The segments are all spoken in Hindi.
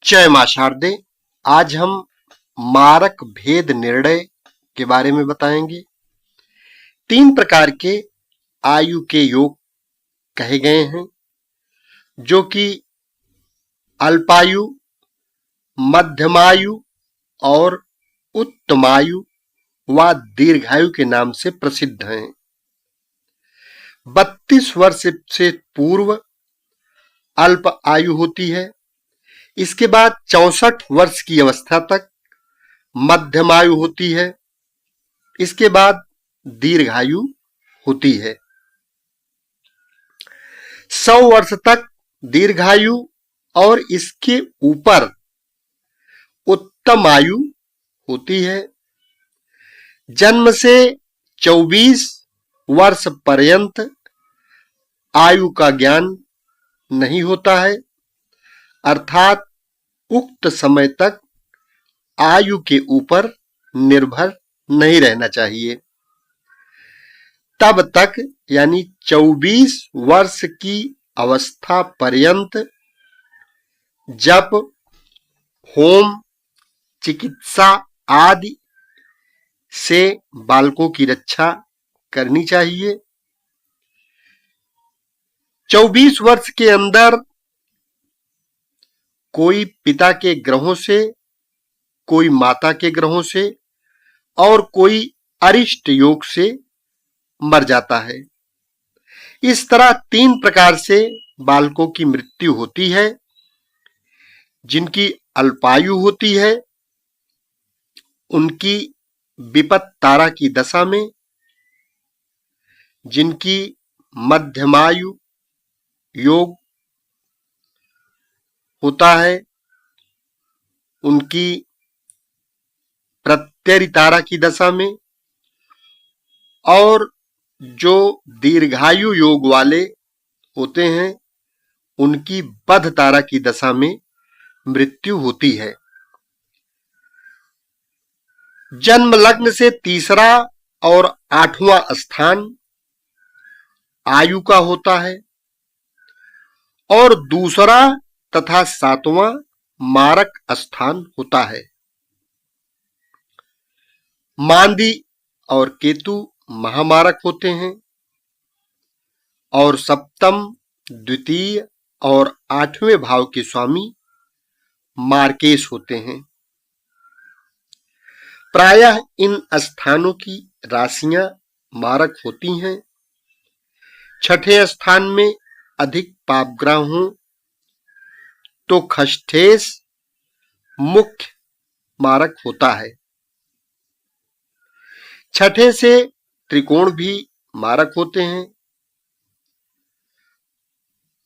जय मां शारदे। आज हम मारक भेद निर्णय के बारे में बताएंगे। 3 प्रकार के आयु के योग कहे गए हैं, जो कि अल्पायु, मध्यमायु और उत्तमायु व दीर्घायु के नाम से प्रसिद्ध हैं। 32 वर्ष से पूर्व अल्प आयु होती है। इसके बाद 64 वर्ष की अवस्था तक मध्यमायु होती है। इसके बाद दीर्घायु होती है। 100 वर्ष तक दीर्घायु और इसके ऊपर उत्तम आयु होती है। जन्म से 24 वर्ष पर्यंत आयु का ज्ञान नहीं होता है, अर्थात उक्त समय तक आयु के ऊपर निर्भर नहीं रहना चाहिए। तब तक यानी 24 वर्ष की अवस्था पर्यंत जप, होम, चिकित्सा आदि से बालकों की रक्षा करनी चाहिए। 24 वर्ष के अंदर कोई पिता के ग्रहों से, कोई माता के ग्रहों से और कोई अरिष्ट योग से मर जाता है। इस तरह 3 प्रकार से बालकों की मृत्यु होती है। जिनकी अल्पायु होती है उनकी विपत तारा की दशा में, जिनकी मध्यमायु योग होता है उनकी प्रत्यरि तारा की दशा में, और जो दीर्घायु योग वाले होते हैं उनकी बध तारा की दशा में मृत्यु होती है। जन्म लग्न से तीसरा और 8वां स्थान आयु का होता है और दूसरा तथा 7वां मारक स्थान होता है। मांदी और केतु महामारक होते हैं और सप्तम, द्वितीय और 8वें भाव के स्वामी मार्केश होते हैं। प्रायः इन स्थानों की राशियां मारक होती हैं। 6ठे स्थान में अधिक पापग्रह हों तो खष्ठेश मुख्य मारक होता है। 6ठे से त्रिकोण भी मारक होते हैं।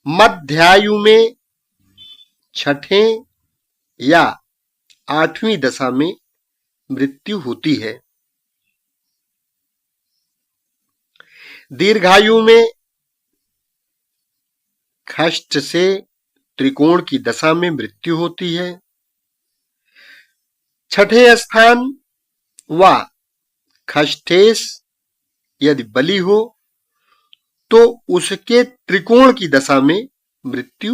मध्यायु में 6ठे या 8वीं दशा में मृत्यु होती है। दीर्घायु में खष्ट से त्रिकोण की दशा में मृत्यु होती है। 6ठे स्थान व खष्ठेश यदि बली हो तो उसके त्रिकोण की दशा में मृत्यु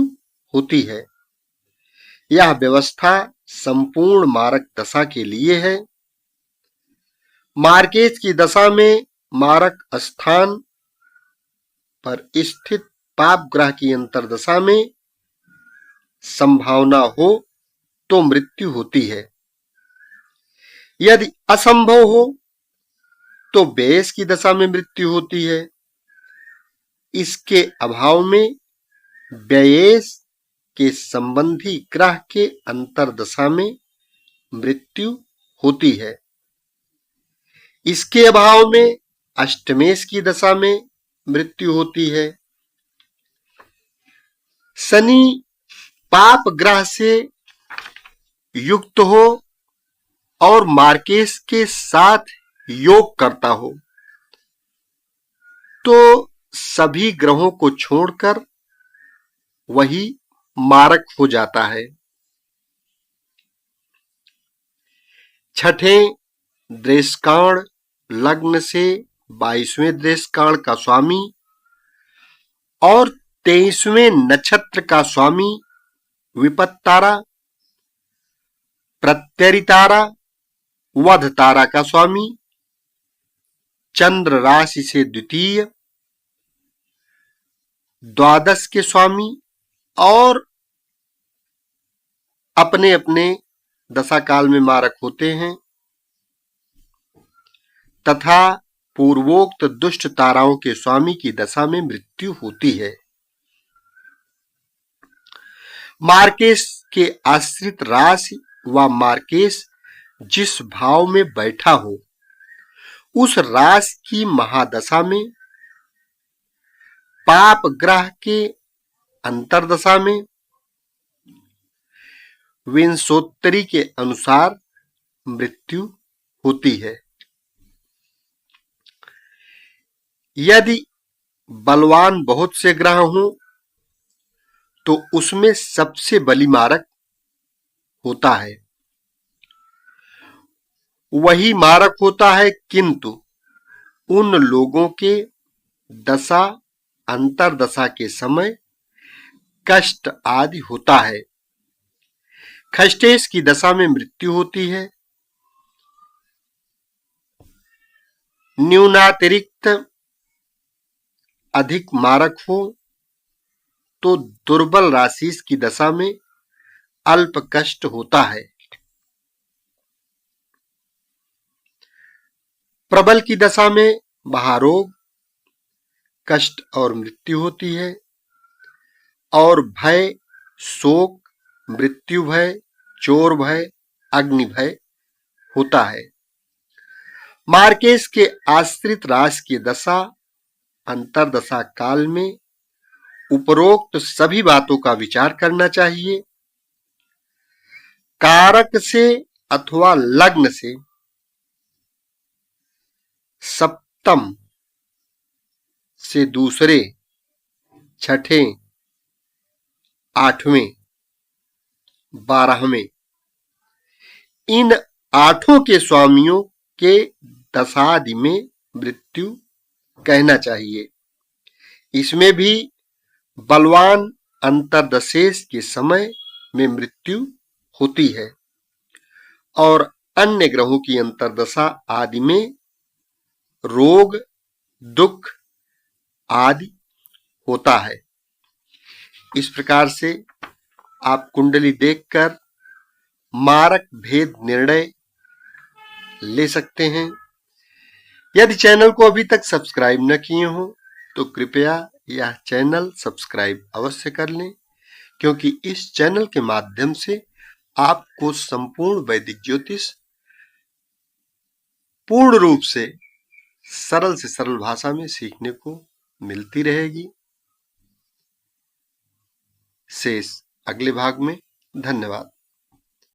होती है। यह व्यवस्था संपूर्ण मारक दशा के लिए है। मार्केश की दशा में मारक स्थान पर स्थित पाप ग्रह की अंतरदशा में संभावना हो तो मृत्यु होती है। यदि असंभव हो तो व्ययेश की दशा में मृत्यु होती है। इसके अभाव में व्ययेश के संबंधी ग्रह के अंतरदशा में मृत्यु होती है। इसके अभाव में अष्टमेश की दशा में मृत्यु होती है। शनि पाप ग्रह से युक्त हो और मार्केश के साथ योग करता हो तो सभी ग्रहों को छोड़कर वही मारक हो जाता है। 6ठे दृष्काण लग्न से 22वें दृष्काण का स्वामी और 23वें नक्षत्र का स्वामी विपत तारा प्रत्यरि तारा, वध तारा का स्वामी, चंद्र राशि से द्वितीय, द्वादश के स्वामी और अपने अपने दशा काल में मारक होते हैं तथा पूर्वोक्त दुष्ट ताराओं के स्वामी की दशा में मृत्यु होती है। मार्केश के आश्रित राशि व मार्केश जिस भाव में बैठा हो उस राशि की महादशा में पाप ग्रह के अंतरदशा में विंशोत्तरी के अनुसार मृत्यु होती है। यदि बलवान बहुत से ग्रह हों तो उसमें सबसे बली मारक होता है, वही मारक होता है, किंतु उन लोगों के दशा अंतरदशा के समय कष्ट आदि होता है। खष्टेश की दशा में मृत्यु होती है। न्यूनातिरिक्त अधिक मारक हो तो दुर्बल राशि की दशा में अल्प कष्ट होता है। प्रबल की दशा में महारोग, कष्ट और मृत्यु होती है और भय, शोक, मृत्यु भय, चोर भय, अग्नि भय होता है। मार्केश के आश्रित राशि की दशा अंतरदशा काल में उपरोक्त सभी बातों का विचार करना चाहिए। कारक से अथवा लग्न से सप्तम से दूसरे, छठे, आठवें, 12वें इन आठों के स्वामियों के दशादि में मृत्यु कहना चाहिए। इसमें भी बलवान अंतरदशेश के समय में मृत्यु होती है और अन्य ग्रहों की अंतरदशा आदि में रोग, दुख आदि होता है। इस प्रकार से आप कुंडली देखकर मारक भेद निर्णय ले सकते हैं। यदि चैनल को अभी तक सब्सक्राइब न किए हो तो कृपया यह चैनल सब्सक्राइब अवश्य कर लें, क्योंकि इस चैनल के माध्यम से आपको संपूर्ण वैदिक ज्योतिष पूर्ण रूप से सरल भाषा में सीखने को मिलती रहेगी। शेष अगले भाग में। धन्यवाद।